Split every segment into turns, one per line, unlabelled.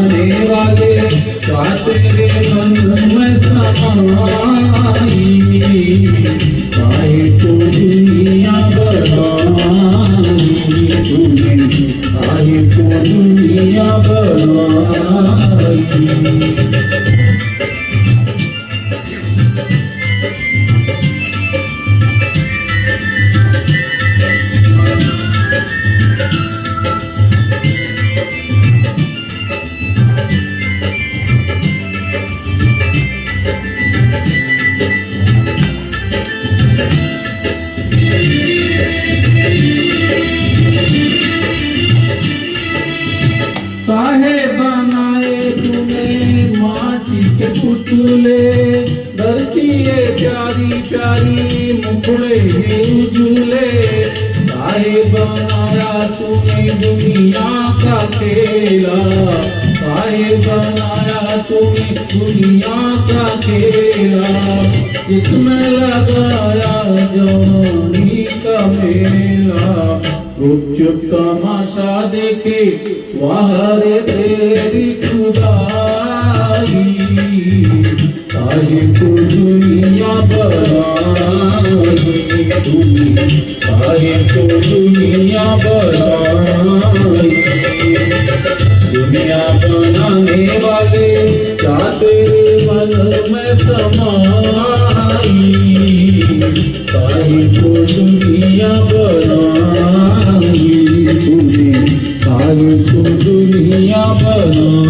बनाने वाले क्या तेरे मन में समाई, काहे को दुनिया बनाई तूने, काहे को दुनिया बनाई। काहे बनाए तूने माटी के पुतले, धरती है प्यारी प्यारी मुखड़े है उजले, काहे बनाया तूने दुनिया का खेला, काहे बनाया तूने दुनिया का खेला, इसमें लगाया जवानी का मेला, गुपचुप तमाशा देखे वाह रे तेरी खुदाई, काहे को दुनिया बनाई तूने, काहे को दुनिया बनाई। दुनिया बनाने वाले क्या तेरे मन में समाई, काहे को दुनिया बनाई तूने, काहे को दुनिया बनाई।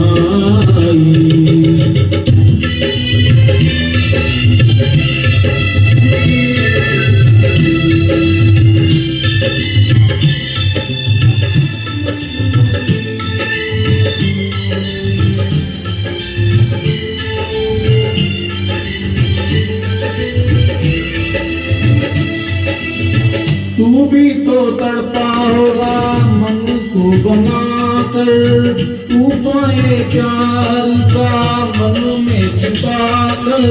तू भी तो तड़पा होगा मन को बनाकर, तू पाए प्यार का मन में छिपा कर,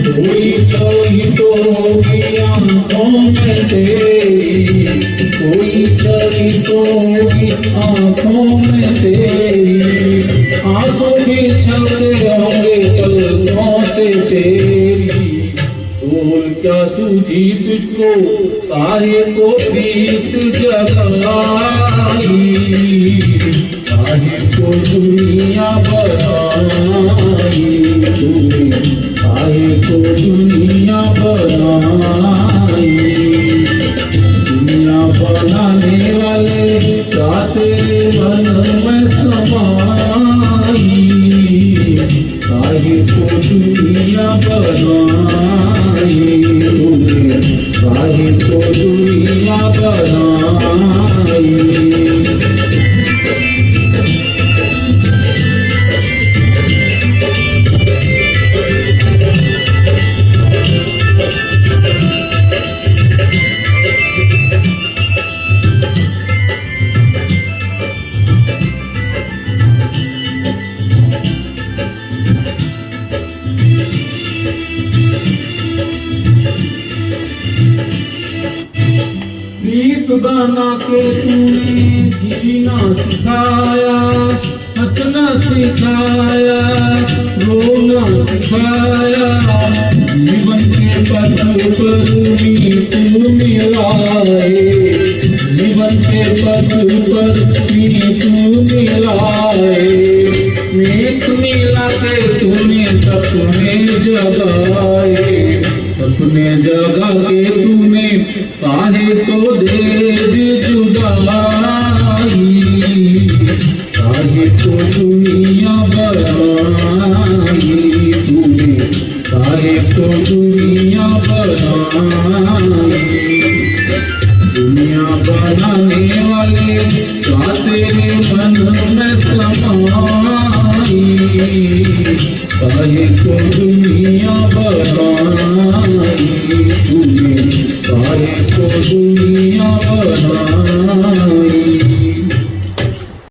कोई छवि तो होगी आंखों में तेरी, कोई छवि तो होगी आंखों में तेरी, आंखों में छलके होंगे पलकों से तेरी, बोल क्या सूझी तुझको काहे को प्रीत जगाई, काहे को दुनिया बनाई तूने, काहे को दुनिया बनाई। दुनिया बनाने वाले क्या तेरे मन में समाई, काहे को दुनिया बनाई तूने, काहे को दुनिया बनाई। प्रीत बना के तूने जीना सिखाया, हंसना सिखाया, रोना सिखाया, जीवन के पथ पर तू मिलाए, जीवन के पथ पर तू मिलाए, नेक मिला के तूने सपने जगाए, सपने जगा के तूने काहे को दे दी जुदाई, काहे को दुनिया बनाई तूने, काहे को दुनिया बनाई। दुनिया बनाने वाले क्या तेरे मन में समाई, काहे को दुनिया बनाई तूने, काहे को दुनिया